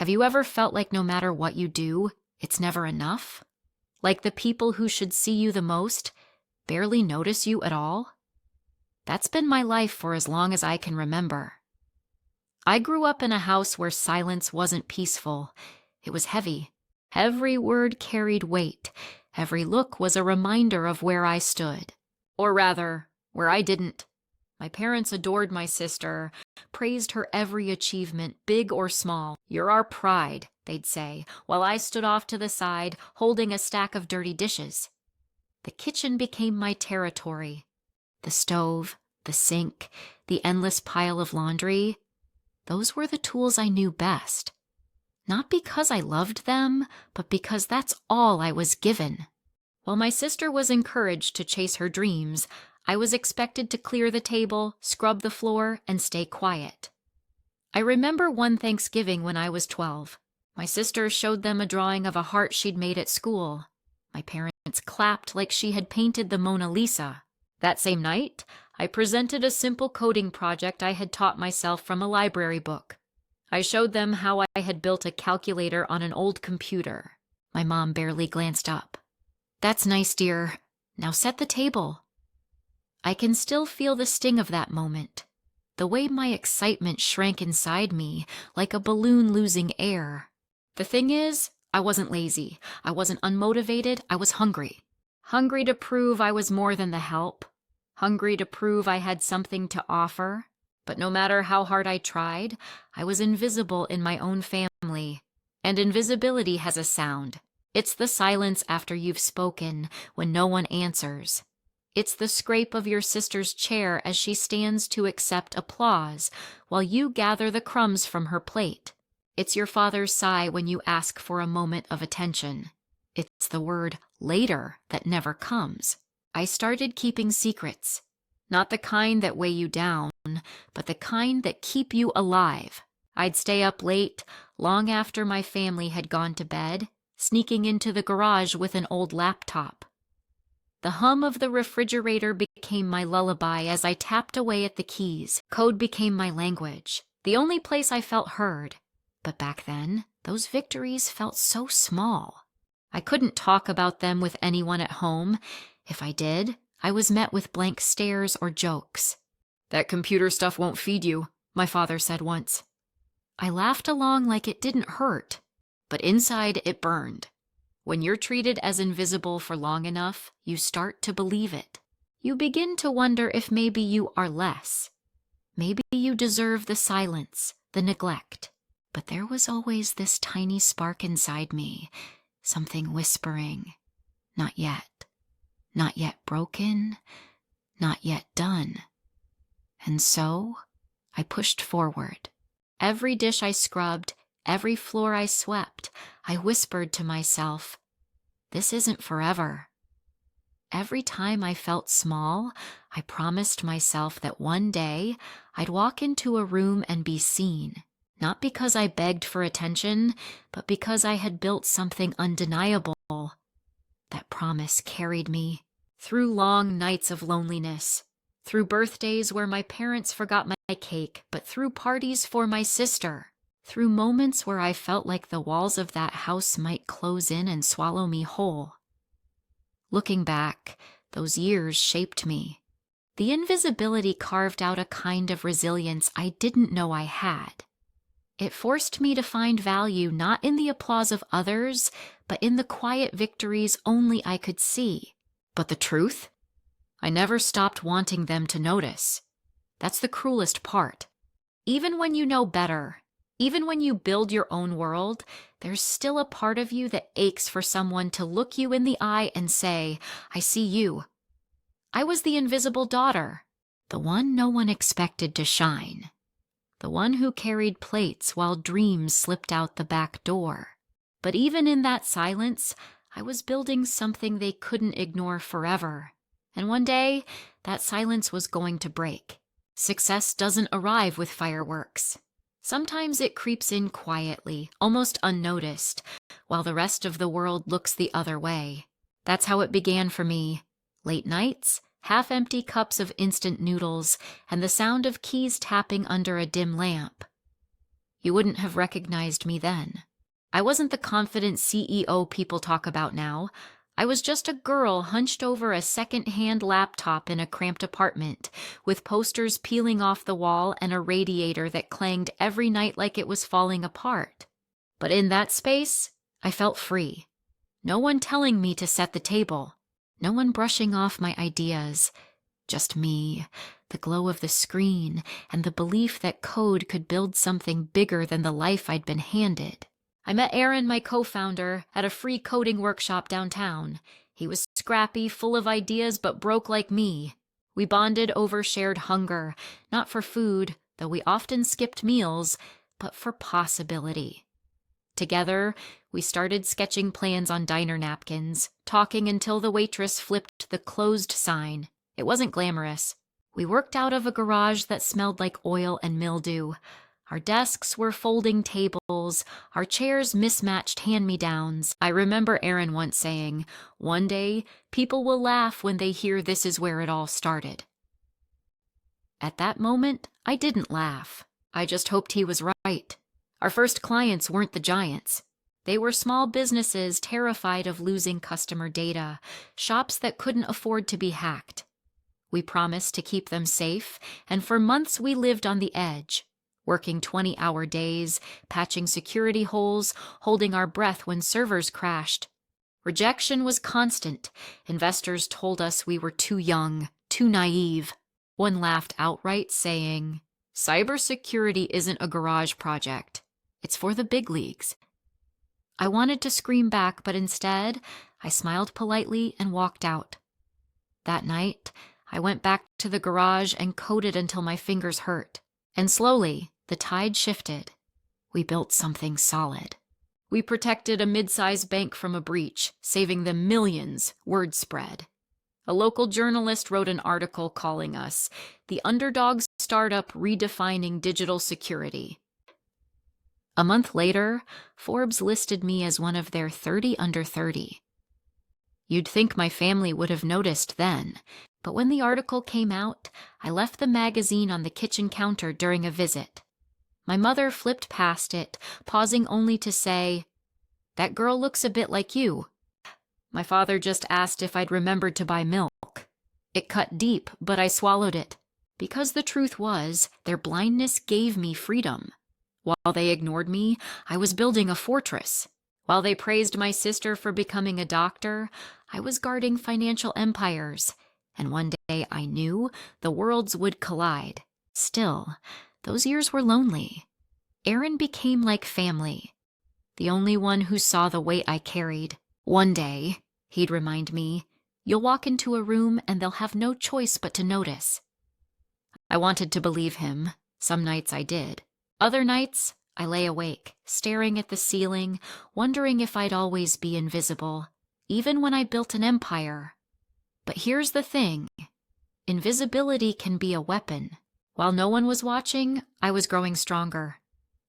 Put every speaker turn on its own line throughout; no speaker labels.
Have you ever felt like no matter what you do, it's never enough? Like the people who should see you the most barely notice you at all? That's been my life for as long as I can remember. I grew up in a house where silence wasn't peaceful. It was heavy. Every word carried weight. Every look was a reminder of where I stood. Or rather, where I didn't. My parents adored my sister, praised her every achievement, big or small. "You're our pride," they'd say, while I stood off to the side, holding a stack of dirty dishes. The kitchen became my territory. The stove, the sink, the endless pile of laundry, those were the tools I knew best. Not because I loved them, but because that's all I was given. While my sister was encouraged to chase her dreams, I was expected to clear the table, scrub the floor, and stay quiet. I remember one Thanksgiving when I was 12. My sister showed them a drawing of a heart she'd made at school. My parents clapped like she had painted the Mona Lisa. That same night, I presented a simple coding project I had taught myself from a library book. I showed them how I had built a calculator on an old computer. My mom barely glanced up. "That's nice, dear. Now set the table." I can still feel the sting of that moment, the way my excitement shrank inside me like a balloon losing air. The thing is, I wasn't lazy. I wasn't unmotivated. I was hungry. Hungry to prove I was more than the help. Hungry to prove I had something to offer. But no matter how hard I tried, I was invisible in my own family. And invisibility has a sound. It's the silence after you've spoken, when no one answers. It's the scrape of your sister's chair as she stands to accept applause, while you gather the crumbs from her plate. It's your father's sigh when you ask for a moment of attention. It's the word later that never comes. I started keeping secrets. Not the kind that weigh you down, but the kind that keep you alive. I'd stay up late, long after my family had gone to bed, sneaking into the garage with an old laptop. The hum of the refrigerator became my lullaby as I tapped away at the keys. Code became my language, the only place I felt heard. But back then, those victories felt so small. I couldn't talk about them with anyone at home. If I did, I was met with blank stares or jokes. "That computer stuff won't feed you," my father said once. I laughed along like it didn't hurt, but inside it burned. When you're treated as invisible for long enough, you start to believe it. You begin to wonder if maybe you are less. Maybe you deserve the silence, the neglect. But there was always this tiny spark inside me, something whispering, "Not yet. Not yet broken. Not yet done." And so I pushed forward. Every dish I scrubbed, every floor I swept, I whispered to myself, "This isn't forever." Every time I felt small, I promised myself that one day I'd walk into a room and be seen, not because I begged for attention, but because I had built something undeniable. That promise carried me through long nights of loneliness, through birthdays where my parents forgot my cake, but through parties for my sister, through moments where I felt like the walls of that house might close in and swallow me whole. Looking back, those years shaped me. The invisibility carved out a kind of resilience I didn't know I had. It forced me to find value not in the applause of others, but in the quiet victories only I could see. But the truth? I never stopped wanting them to notice. That's the cruelest part. Even when you know better, even when you build your own world, there's still a part of you that aches for someone to look you in the eye and say, "I see you." I was the invisible daughter, the one no one expected to shine, the one who carried plates while dreams slipped out the back door. But even in that silence, I was building something they couldn't ignore forever. And one day, that silence was going to break. Success doesn't arrive with fireworks. Sometimes it creeps in quietly, almost unnoticed, while the rest of the world looks the other way. That's how it began for me. Late nights, half-empty cups of instant noodles, and the sound of keys tapping under a dim lamp. You wouldn't have recognized me then. I wasn't the confident CEO people talk about now. I was just a girl hunched over a second-hand laptop in a cramped apartment, with posters peeling off the wall and a radiator that clanged every night like it was falling apart. But in that space, I felt free. No one telling me to set the table. No one brushing off my ideas. Just me, the glow of the screen, and the belief that code could build something bigger than the life I'd been handed. I met Aaron, my co-founder, at a free coding workshop downtown. He was scrappy, full of ideas, but broke like me. We bonded over shared hunger, not for food, though we often skipped meals, but for possibility. Together, we started sketching plans on diner napkins, talking until the waitress flipped the closed sign. It wasn't glamorous. We worked out of a garage that smelled like oil and mildew. Our desks were folding tables, our chairs mismatched hand-me-downs. I remember Aaron once saying, "One day, people will laugh when they hear this is where it all started." At that moment, I didn't laugh. I just hoped he was right. Our first clients weren't the giants. They were small businesses terrified of losing customer data, shops that couldn't afford to be hacked. We promised to keep them safe, and for months we lived on the edge, working 20-hour days, patching security holes, holding our breath when servers crashed. Rejection was constant. Investors told us we were too young, too naive. One laughed outright, saying, "Cybersecurity isn't a garage project. It's for the big leagues." I wanted to scream back, but instead, I smiled politely and walked out. That night, I went back to the garage and coded until my fingers hurt. And slowly, the tide shifted. We built something solid. We protected a mid-sized bank from a breach, saving them millions. Word spread. A local journalist wrote an article calling us the underdog startup redefining digital security. A month later, Forbes listed me as one of their 30 under 30. You'd think my family would have noticed then, but when the article came out, I left the magazine on the kitchen counter during a visit. My mother flipped past it, pausing only to say, "That girl looks a bit like you." My father just asked if I'd remembered to buy milk. It cut deep, but I swallowed it, because the truth was, their blindness gave me freedom. While they ignored me, I was building a fortress. While they praised my sister for becoming a doctor, I was guarding financial empires. And one day I knew the worlds would collide. Still, those years were lonely. Aaron became like family, the only one who saw the weight I carried. One day, he'd remind me, "You'll walk into a room and they'll have no choice but to notice." I wanted to believe him. Some nights I did. Other nights, I lay awake, staring at the ceiling, wondering if I'd always be invisible, even when I built an empire. But here's the thing. Invisibility can be a weapon. While no one was watching, I was growing stronger.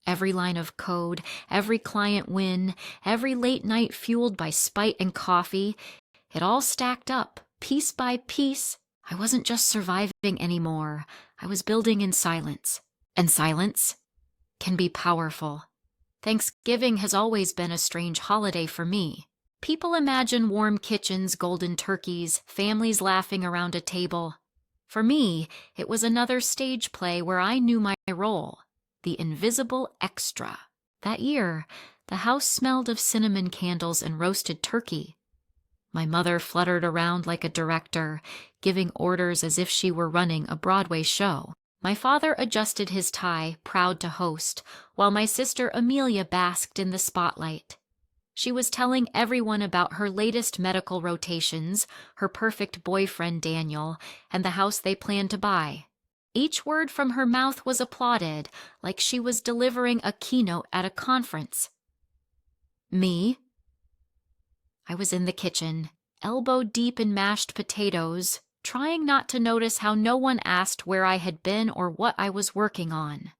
Every line of code, every client win, every late night fueled by spite and coffee, it all stacked up, piece by piece. I wasn't just surviving anymore. I was building in silence. And silence can be powerful. Thanksgiving has always been a strange holiday for me. People imagine warm kitchens, golden turkeys, families laughing around a table. For me, it was another stage play where I knew my role, the invisible extra. That year, the house smelled of cinnamon candles and roasted turkey. My mother fluttered around like a director, giving orders as if she were running a Broadway show. My father adjusted his tie, proud to host, while my sister Amelia basked in the spotlight. She was telling everyone about her latest medical rotations, her perfect boyfriend Daniel, and the house they planned to buy. Each word from her mouth was applauded, like she was delivering a keynote at a conference. Me? I was in the kitchen, elbow deep in mashed potatoes, trying not to notice how no one asked where I had been or what I was working on.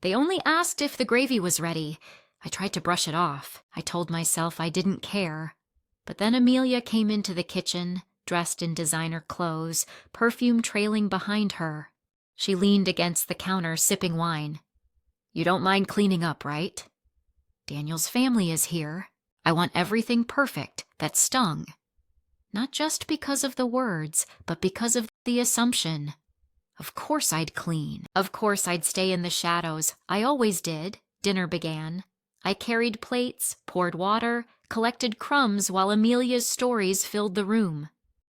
They only asked if the gravy was ready. I tried to brush it off. I told myself I didn't care. But then Amelia came into the kitchen, dressed in designer clothes, perfume trailing behind her. She leaned against the counter, sipping wine. You don't mind cleaning up, right? Daniel's family is here. I want everything perfect. That stung. Not just because of the words, but because of the assumption. Of course I'd clean. Of course I'd stay in the shadows. I always did. Dinner began. I carried plates, poured water, collected crumbs while Amelia's stories filled the room.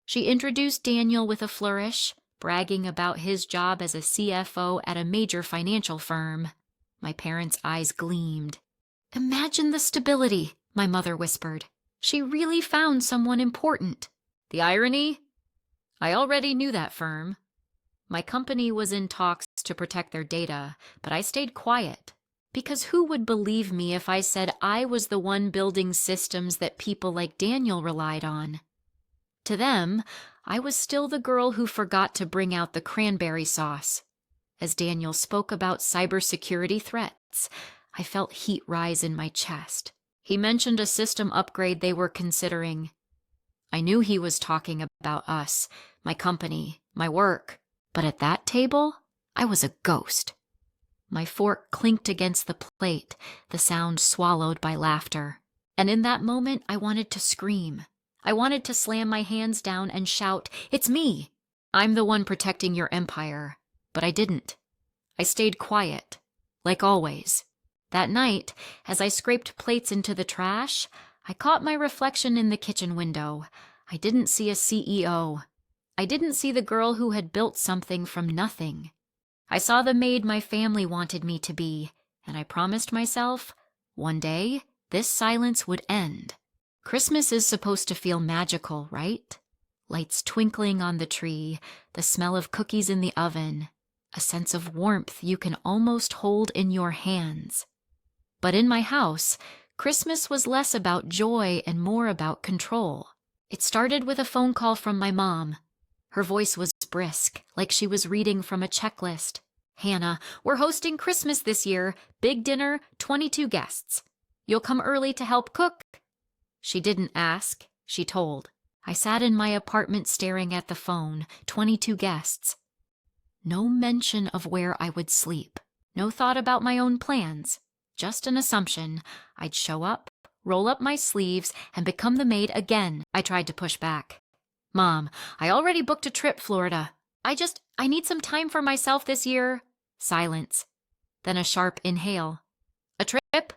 She introduced Daniel with a flourish, bragging about his job as a CFO at a major financial firm. My parents' eyes gleamed. "Imagine the stability," my mother whispered. "She really found someone important." The irony? I already knew that firm. My company was in talks to protect their data, but I stayed quiet. Because who would believe me if I said I was the one building systems that people like Daniel relied on? To them, I was still the girl who forgot to bring out the cranberry sauce. As Daniel spoke about cybersecurity threats, I felt heat rise in my chest. He mentioned a system upgrade they were considering. I knew he was talking about us, my company, my work. But at that table, I was a ghost. My fork clinked against the plate, the sound swallowed by laughter. And in that moment, I wanted to scream. I wanted to slam my hands down and shout, "It's me! I'm the one protecting your empire." But I didn't. I stayed quiet, like always. That night, as I scraped plates into the trash, I caught my reflection in the kitchen window. I didn't see a CEO. I didn't see the girl who had built something from nothing. I saw the maid my family wanted me to be, and I promised myself, one day, this silence would end. Christmas is supposed to feel magical, right? Lights twinkling on the tree, the smell of cookies in the oven, a sense of warmth you can almost hold in your hands. But in my house, Christmas was less about joy and more about control. It started with a phone call from my mom. Her voice was brisk, like she was reading from a checklist. "Hannah, we're hosting Christmas this year. Big dinner, 22 guests. You'll come early to help cook?" She didn't ask, she told. I sat in my apartment staring at the phone, 22 guests. No mention of where I would sleep. No thought about my own plans. Just an assumption. I'd show up, roll up my sleeves, and become the maid again. I tried to push back. "Mom, I already booked a trip, Florida. I need some time for myself this year." Silence. Then a sharp inhale. "A trip?"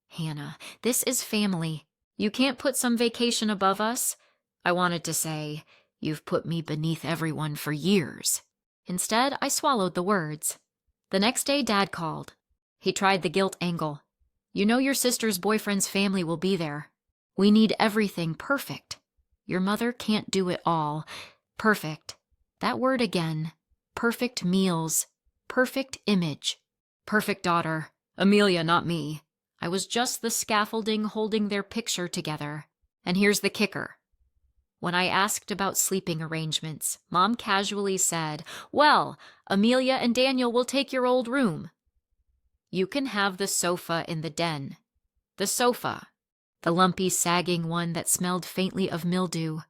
"Hannah, this is family. You can't put some vacation above us." I wanted to say, "You've put me beneath everyone for years." Instead, I swallowed the words. The next day, Dad called. He tried the guilt angle. "You know your sister's boyfriend's family will be there. We need everything perfect. Your mother can't do it all. Perfect. That word again. Perfect meals. Perfect image. Perfect daughter. Amelia, not me. I was just the scaffolding holding their picture together. And here's the kicker. When I asked about sleeping arrangements, Mom casually said, "Well, Amelia and Daniel will take your old room. You can have the sofa in the den." The sofa. The lumpy, sagging one that smelled faintly of mildew.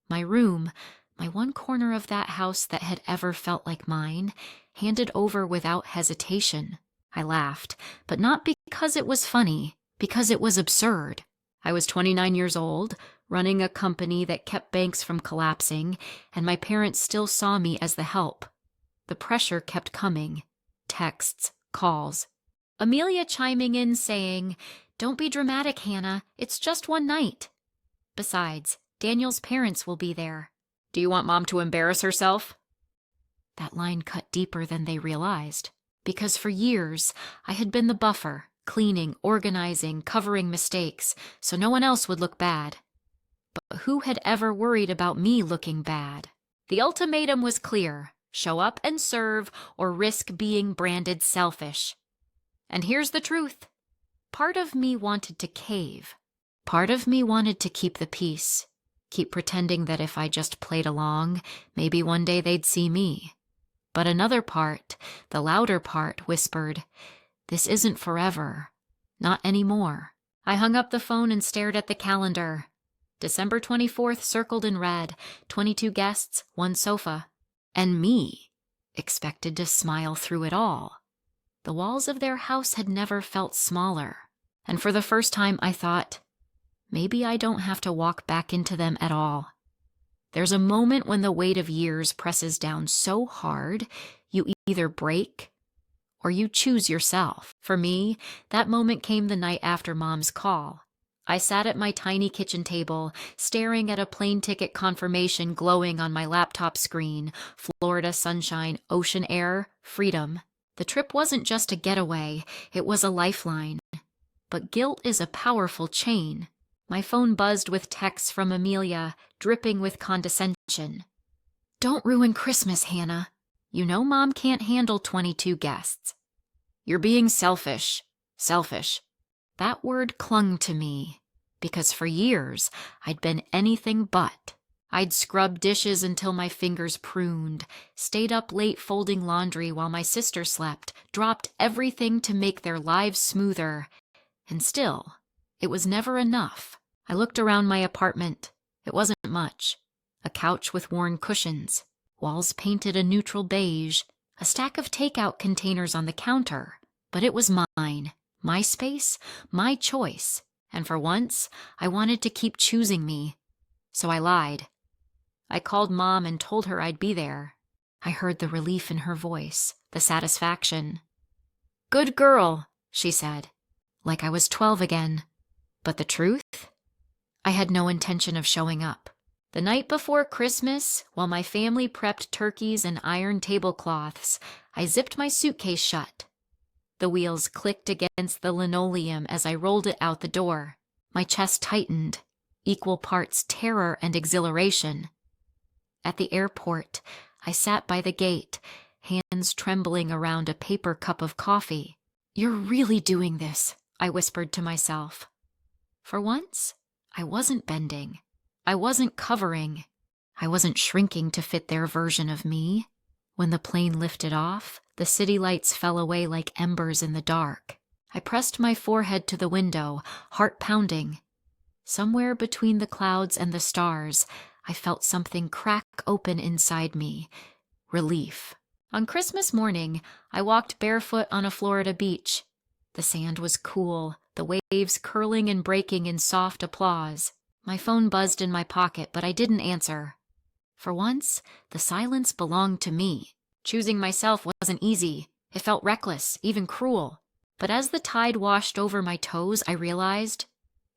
My room, my one corner of that house that had ever felt like mine, handed over without hesitation. I laughed, but not because it was funny, because it was absurd. I was 29 years old, running a company that kept banks from collapsing, and my parents still saw me as the help. The pressure kept coming. Texts, calls. Amelia chiming in saying, "Don't be dramatic, Hannah. It's just one night. Besides, Daniel's parents will be there. Do you want Mom to embarrass herself?" That line cut deeper than they realized, because for years I had been the buffer, cleaning, organizing, covering mistakes, so no one else would look bad. But who had ever worried about me looking bad? The ultimatum was clear. Show up and serve, or risk being branded selfish. And here's the truth. Part of me wanted to cave. Part of me wanted to keep the peace, keep pretending that if I just played along, maybe one day they'd see me. But another part, the louder part, whispered, "This isn't forever. Not anymore." I hung up the phone and stared at the calendar. December 24th circled in red, 22 guests, 1 sofa. And me, expected to smile through it all. The walls of their house had never felt smaller, and for the first time I thought, maybe I don't have to walk back into them at all. There's a moment when the weight of years presses down so hard, you either break or you choose yourself. For me, that moment came the night after Mom's call. I sat at my tiny kitchen table, staring at a plane ticket confirmation glowing on my laptop screen. Florida sunshine, ocean air, freedom. The trip wasn't just a getaway, it was a lifeline. But guilt is a powerful chain. My phone buzzed with texts from Amelia, dripping with condescension. "Don't ruin Christmas, Hannah. You know Mom can't handle 22 guests." "You're being selfish." Selfish. That word clung to me, because for years I'd been anything but. I'd scrubbed dishes until my fingers pruned, stayed up late folding laundry while my sister slept, dropped everything to make their lives smoother. And still, it was never enough. I looked around my apartment. It wasn't much. A couch with worn cushions, walls painted a neutral beige, a stack of takeout containers on the counter. But it was mine, my space, my choice, and for once, I wanted to keep choosing me. So I lied. I called Mom and told her I'd be there. I heard the relief in her voice, the satisfaction. "Good girl," she said, like I was 12 again. But the truth? I had no intention of showing up. The night before Christmas, while my family prepped turkeys and ironed tablecloths, I zipped my suitcase shut. The wheels clicked against the linoleum as I rolled it out the door. My chest tightened, equal parts terror and exhilaration. At the airport, I sat by the gate, hands trembling around a paper cup of coffee. "You're really doing this," I whispered to myself. For once, I wasn't bending. I wasn't covering. I wasn't shrinking to fit their version of me. When the plane lifted off, the city lights fell away like embers in the dark. I pressed my forehead to the window, heart pounding. Somewhere between the clouds and the stars, I felt something crack open inside me. Relief. On Christmas morning, I walked barefoot on a Florida beach. The sand was cool, the waves curling and breaking in soft applause. My phone buzzed in my pocket, but I didn't answer. For once, the silence belonged to me. Choosing myself wasn't easy. It felt reckless, even cruel. But as the tide washed over my toes, I realized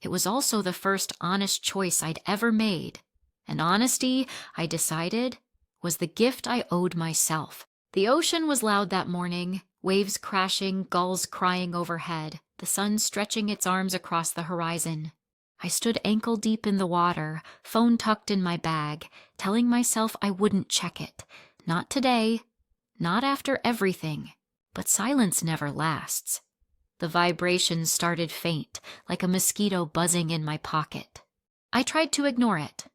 it was also the first honest choice I'd ever made. And honesty, I decided, was the gift I owed myself. The ocean was loud that morning, waves crashing, gulls crying overhead, the sun stretching its arms across the horizon. I stood ankle-deep in the water, phone tucked in my bag, telling myself I wouldn't check it. Not today, not after everything. But silence never lasts. The vibrations started faint, like a mosquito buzzing in my pocket. I tried to ignore it.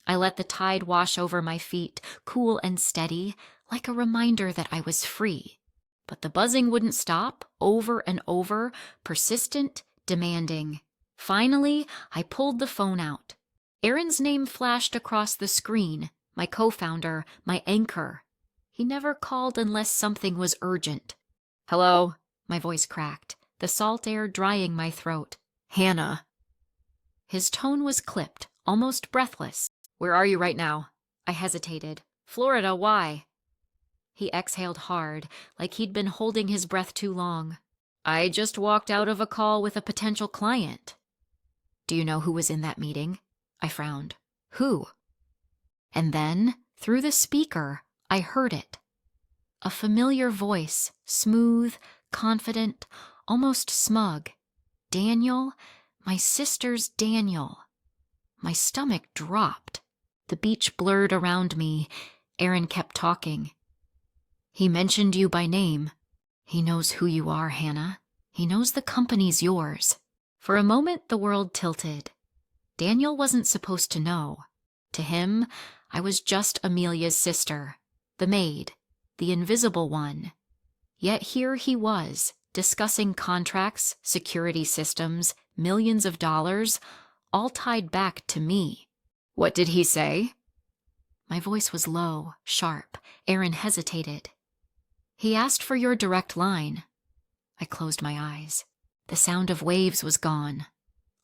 I let the tide wash over my feet, cool and steady, like a reminder that I was free. But the buzzing wouldn't stop, over and over, persistent, demanding. Finally, I pulled the phone out. Aaron's name flashed across the screen, my co-founder, my anchor. He never called unless something was urgent. "Hello," my voice cracked, the salt air drying my throat. "Hannah." His tone was clipped, almost breathless. "Where are you right now?" I hesitated. "Florida, why?" He exhaled hard, like he'd been holding his breath too long. "I just walked out of a call with a potential client." "Do you know who was in that meeting?" I frowned. "Who?" And then, through the speaker, I heard it. A familiar voice, smooth, confident, almost smug. Daniel, my sister's Daniel. My stomach dropped. The beach blurred around me. Aaron kept talking. "He mentioned you by name. He knows who you are, Hannah. He knows the company's yours." For a moment, the world tilted. Daniel wasn't supposed to know. To him, I was just Amelia's sister, the maid, the invisible one. Yet here he was, discussing contracts, security systems, millions of dollars, all tied back to me. "What did he say?" My voice was low, sharp. Aaron hesitated. "He asked for your direct line." I closed my eyes. The sound of waves was gone.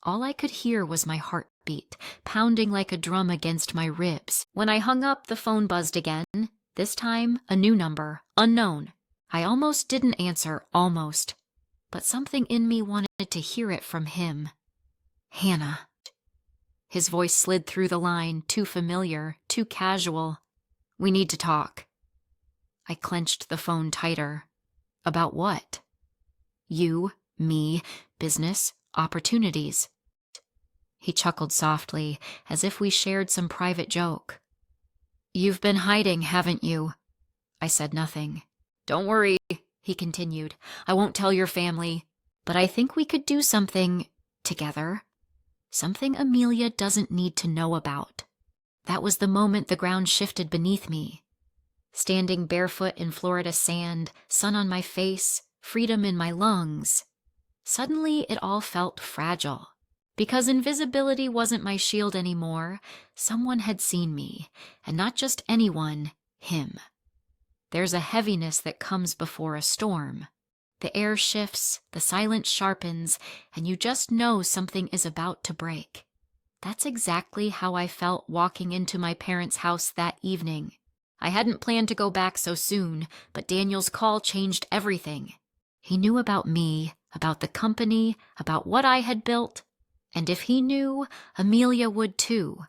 All I could hear was my heartbeat, pounding like a drum against my ribs. When I hung up, the phone buzzed again. This time, a new number, unknown. I almost didn't answer, almost. But something in me wanted to hear it from him. Hannah. His voice slid through the line, too familiar, too casual. We need to talk. I clenched the phone tighter. About what? You, me, business, opportunities. He chuckled softly, as if we shared some private joke. You've been hiding, haven't you? I said nothing. Don't worry, he continued. I won't tell your family. But I think we could do something together. Something Amelia doesn't need to know about. That was the moment the ground shifted beneath me. Standing barefoot in Florida sand, sun on my face, freedom in my lungs. Suddenly it all felt fragile. Because invisibility wasn't my shield anymore, someone had seen me, and not just anyone, him. There's a heaviness that comes before a storm. The air shifts, the silence sharpens, and you just know something is about to break. That's exactly how I felt walking into my parents' house that evening. I hadn't planned to go back so soon, but Daniel's call changed everything. He knew about me, about the company, about what I had built, and if he knew, Amelia would too,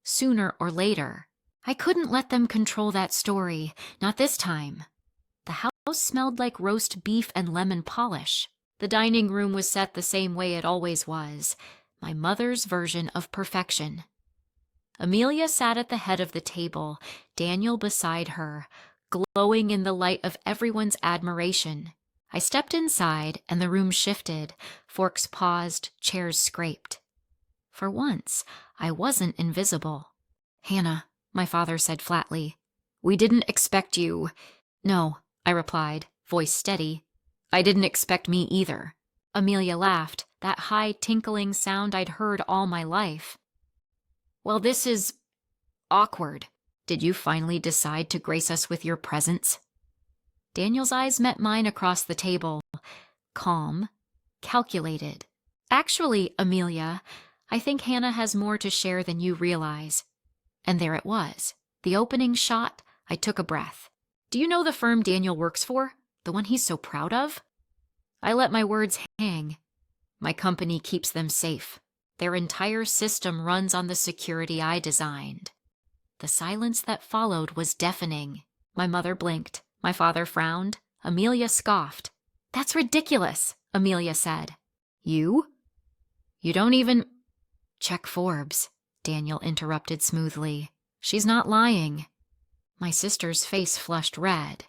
sooner or later. I couldn't let them control that story, not this time. The house smelled like roast beef and lemon polish. The dining room was set the same way it always was, my mother's version of perfection. Amelia sat at the head of the table, Daniel beside her, glowing in the light of everyone's admiration. I stepped inside, and the room shifted. Forks paused, chairs scraped. For once, I wasn't invisible. Hannah, my father said flatly, we didn't expect you. No, I replied, voice steady. I didn't expect me either. Amelia laughed, that high, tinkling sound I'd heard all my life. Well, this is awkward. Did you finally decide to grace us with your presence? Daniel's eyes met mine across the table, calm, calculated. Actually, Amelia, I think Hannah has more to share than you realize. And there it was. The opening shot, I took a breath. Do you know the firm Daniel works for? The one he's so proud of? I let my words hang. My company keeps them safe. Their entire system runs on the security I designed. The silence that followed was deafening. My mother blinked. My father frowned. Amelia scoffed. That's ridiculous, Amelia said. You? You don't even... Check Forbes, Daniel interrupted smoothly. She's not lying. My sister's face flushed red.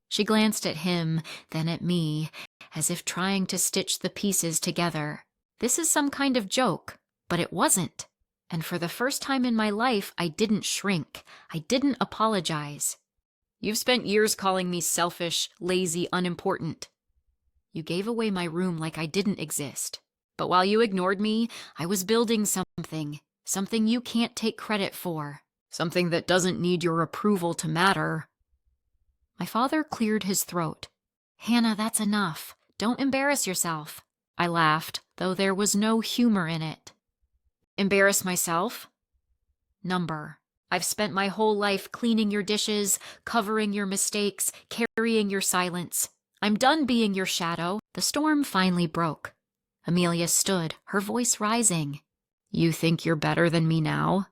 She glanced at him, then at me, as if trying to stitch the pieces together. This is some kind of joke, but it wasn't. And for the first time in my life, I didn't shrink. I didn't apologize. You've spent years calling me selfish, lazy, unimportant. You gave away my room like I didn't exist. But while you ignored me, I was building something you can't take credit for, something that doesn't need your approval to matter. My father cleared his throat. Hannah, that's enough. Don't embarrass yourself. I laughed, though there was no humor in it. Embarrass myself? Number. I've spent my whole life cleaning your dishes, covering your mistakes, carrying your silence. I'm done being your shadow. The storm finally broke. Amelia stood, her voice rising. You think you're better than me now?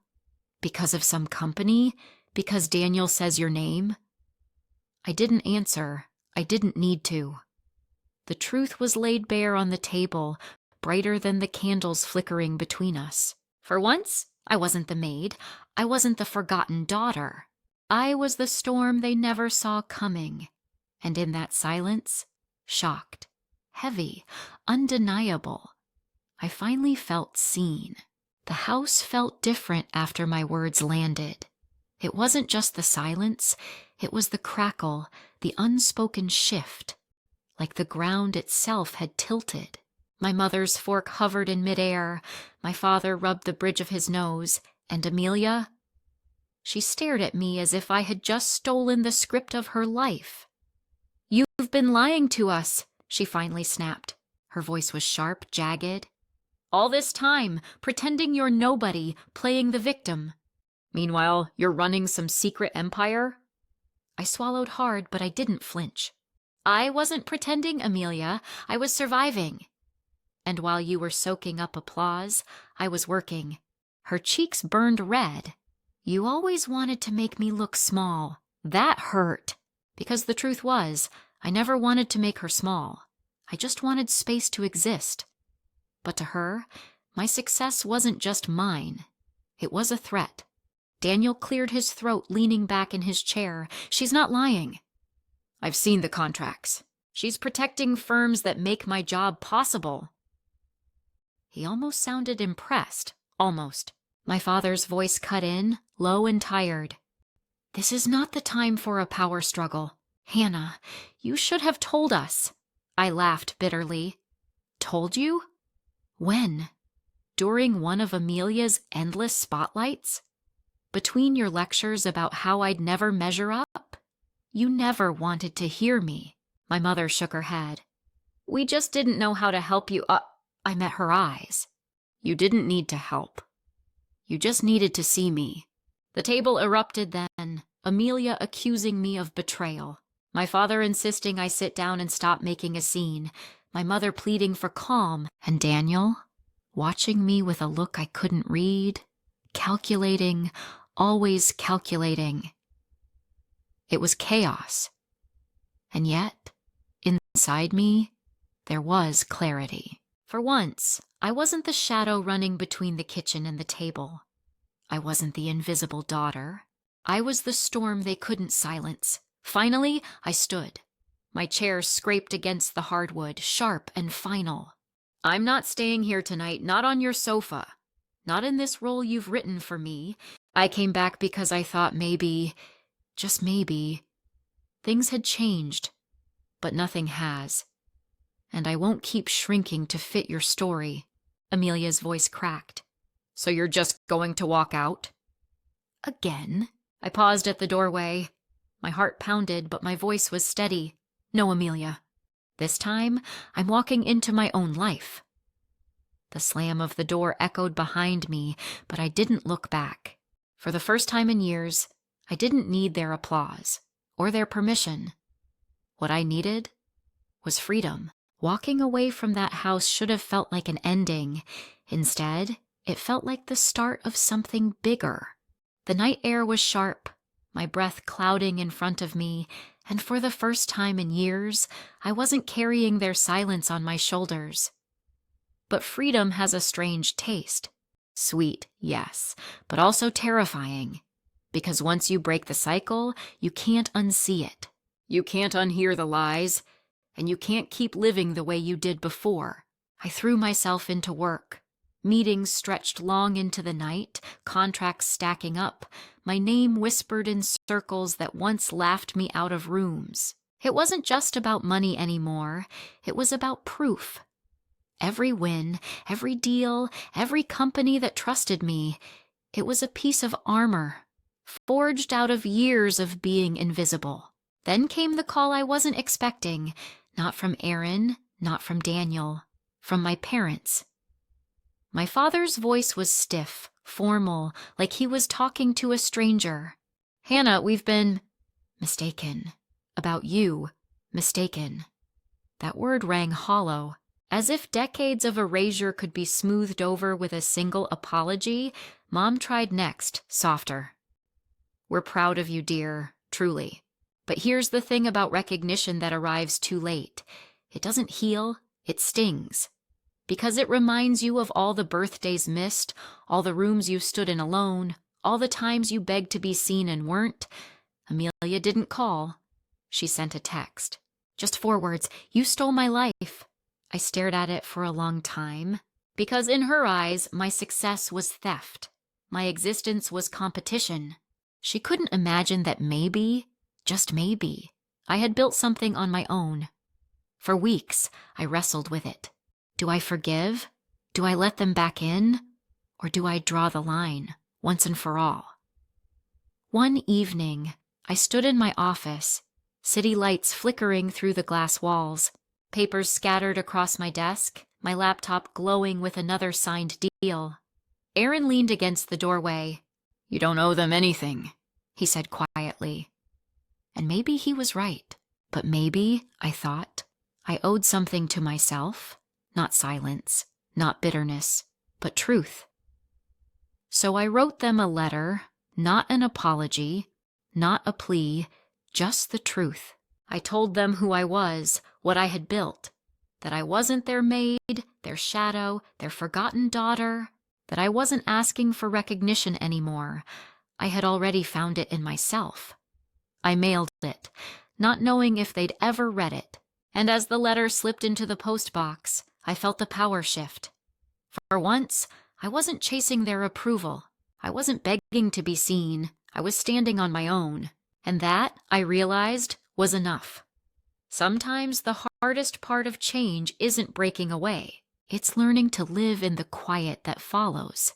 Because of some company? Because Daniel says your name? I didn't answer. I didn't need to. The truth was laid bare on the table, brighter than the candles flickering between us. For once, I wasn't the maid. I wasn't the forgotten daughter. I was the storm they never saw coming. And in that silence, shocked, heavy, undeniable, I finally felt seen. The house felt different after my words landed. It wasn't just the silence, it was the crackle, the unspoken shift, like the ground itself had tilted. My mother's fork hovered in midair, my father rubbed the bridge of his nose, and Amelia? She stared at me as if I had just stolen the script of her life. You've been lying to us, she finally snapped. Her voice was sharp, jagged. "All this time, pretending you're nobody, playing the victim. Meanwhile, you're running some secret empire?" I swallowed hard, but I didn't flinch. "I wasn't pretending, Amelia. I was surviving. And while you were soaking up applause, I was working." Her cheeks burned red. "You always wanted to make me look small. That hurt. Because the truth was, I never wanted to make her small. I just wanted space to exist. But to her, my success wasn't just mine. It was a threat." Daniel cleared his throat, leaning back in his chair. "She's not lying. I've seen the contracts. She's protecting firms that make my job possible." He almost sounded impressed. Almost. My father's voice cut in, low and tired. "This is not the time for a power struggle. Hannah, you should have told us." I laughed bitterly. "Told you? When? During one of Amelia's endless spotlights? Between your lectures about how I'd never measure up? You never wanted to hear me." My mother shook her head. "We just didn't know how to help you up." I met her eyes. "You didn't need to help. You just needed to see me." The table erupted then, Amelia accusing me of betrayal. My father insisting I sit down and stop making a scene. My mother pleading for calm. And Daniel, watching me with a look I couldn't read, calculating, always calculating. It was chaos. And yet, inside me, there was clarity. For once, I wasn't the shadow running between the kitchen and the table. I wasn't the invisible daughter. I was the storm they couldn't silence. Finally, I stood. My chair scraped against the hardwood, sharp and final. "I'm not staying here tonight, not on your sofa. Not in this role you've written for me. I came back because I thought maybe, just maybe, things had changed. But nothing has. And I won't keep shrinking to fit your story." Amelia's voice cracked. "So you're just going to walk out?" Again? I paused at the doorway. My heart pounded, but my voice was steady. "No, Amelia. This time, I'm walking into my own life." The slam of the door echoed behind me, but I didn't look back. For the first time in years, I didn't need their applause or their permission. What I needed was freedom. Walking away from that house should have felt like an ending. Instead, it felt like the start of something bigger. The night air was sharp, my breath clouding in front of me, and for the first time in years, I wasn't carrying their silence on my shoulders. But freedom has a strange taste. Sweet, yes, but also terrifying. Because once you break the cycle, you can't unsee it. You can't unhear the lies, and you can't keep living the way you did before. I threw myself into work. Meetings stretched long into the night, contracts stacking up, my name whispered in circles that once laughed me out of rooms. It wasn't just about money anymore, it was about proof. Every win, every deal, every company that trusted me, it was a piece of armor, forged out of years of being invisible. Then came the call I wasn't expecting, not from Aaron, not from Daniel, from my parents. My father's voice was stiff, formal, like he was talking to a stranger. "Hannah, we've been mistaken. About you, mistaken." That word rang hollow. As if decades of erasure could be smoothed over with a single apology, Mom tried next, softer. "We're proud of you, dear, truly. But here's the thing about recognition that arrives too late. It doesn't heal, it stings. Because it reminds you of all the birthdays missed, all the rooms you stood in alone, all the times you begged to be seen and weren't. Amelia didn't call. She sent a text. Just 4 words, 'You stole my life.' I stared at it for a long time, because in her eyes, my success was theft. My existence was competition. She couldn't imagine that maybe, just maybe, I had built something on my own. For weeks, I wrestled with it. Do I forgive? Do I let them back in? Or do I draw the line, once and for all? One evening, I stood in my office, city lights flickering through the glass walls. papers scattered across my desk, my laptop glowing with another signed deal. Aaron leaned against the doorway. "You don't owe them anything," he said quietly. And maybe he was right. But maybe, I thought, I owed something to myself. Not silence, not bitterness, but truth. So I wrote them a letter, not an apology, not a plea, just the truth. I told them who I was, what I had built, that I wasn't their maid, their shadow, their forgotten daughter, that I wasn't asking for recognition anymore. I had already found it in myself. I mailed it, not knowing if they'd ever read it, and as the letter slipped into the postbox, I felt the power shift. For once, I wasn't chasing their approval. I wasn't begging to be seen. I was standing on my own, and that, I realized, was enough. Sometimes the hardest part of change isn't breaking away. It's learning to live in the quiet that follows.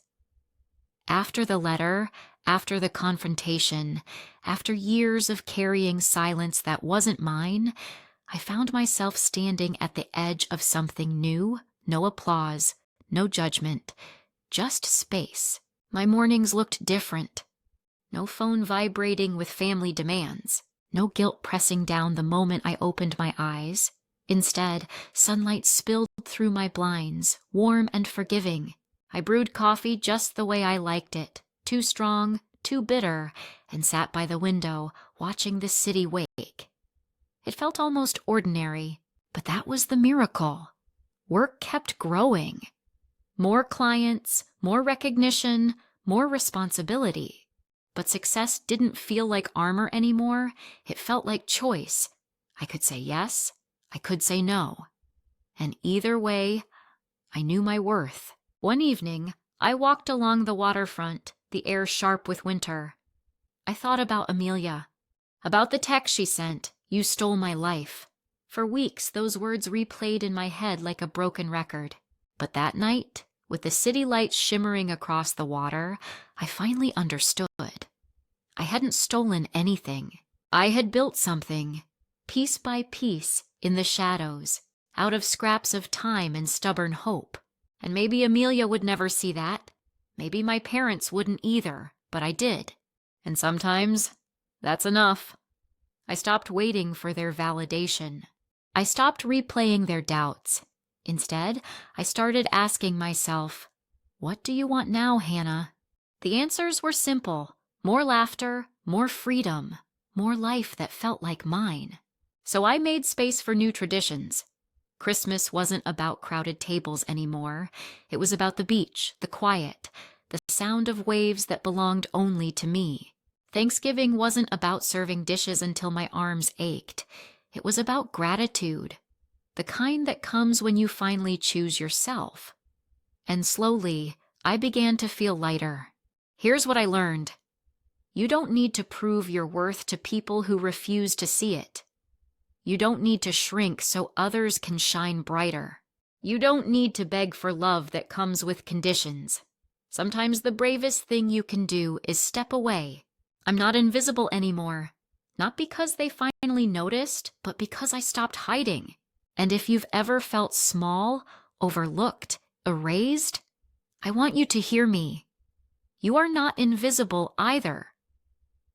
After the letter, after the confrontation, after years of carrying silence that wasn't mine, I found myself standing at the edge of something new, no applause, no judgment, just space. My mornings looked different. No phone vibrating with family demands. No guilt pressing down the moment I opened my eyes. Instead, sunlight spilled through my blinds, warm and forgiving. I brewed coffee just the way I liked it, too strong, too bitter, and sat by the window, watching the city wake. It felt almost ordinary, but that was the miracle. Work kept growing. More clients, more recognition, more responsibility. But success didn't feel like armor anymore. It felt like choice. I could say yes, I could say no. And either way, I knew my worth. One evening, I walked along the waterfront, the air sharp with winter. I thought about Amelia, about the text she sent, "You stole my life." For weeks, those words replayed in my head like a broken record. But that night, with the city lights shimmering across the water, I finally understood. I hadn't stolen anything. I had built something, piece by piece, in the shadows, out of scraps of time and stubborn hope. And maybe Amelia would never see that. Maybe my parents wouldn't either, but I did. And sometimes, that's enough. I stopped waiting for their validation. I stopped replaying their doubts. Instead, I started asking myself, "What do you want now, Hannah?" The answers were simple. More laughter, more freedom, more life that felt like mine. So I made space for new traditions. Christmas wasn't about crowded tables anymore. It was about the beach, the quiet, the sound of waves that belonged only to me. Thanksgiving wasn't about serving dishes until my arms ached. It was about gratitude, the kind that comes when you finally choose yourself. And slowly, I began to feel lighter. Here's what I learned. You don't need to prove your worth to people who refuse to see it. You don't need to shrink so others can shine brighter. You don't need to beg for love that comes with conditions. Sometimes the bravest thing you can do is step away. I'm not invisible anymore. Not because they finally noticed, but because I stopped hiding. And if you've ever felt small, overlooked, erased, I want you to hear me. You are not invisible either.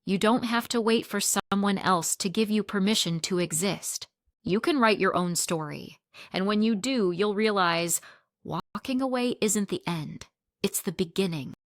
You don't have to wait for someone else to give you permission to exist. You can write your own story. And when you do, you'll realize walking away isn't the end. It's the beginning.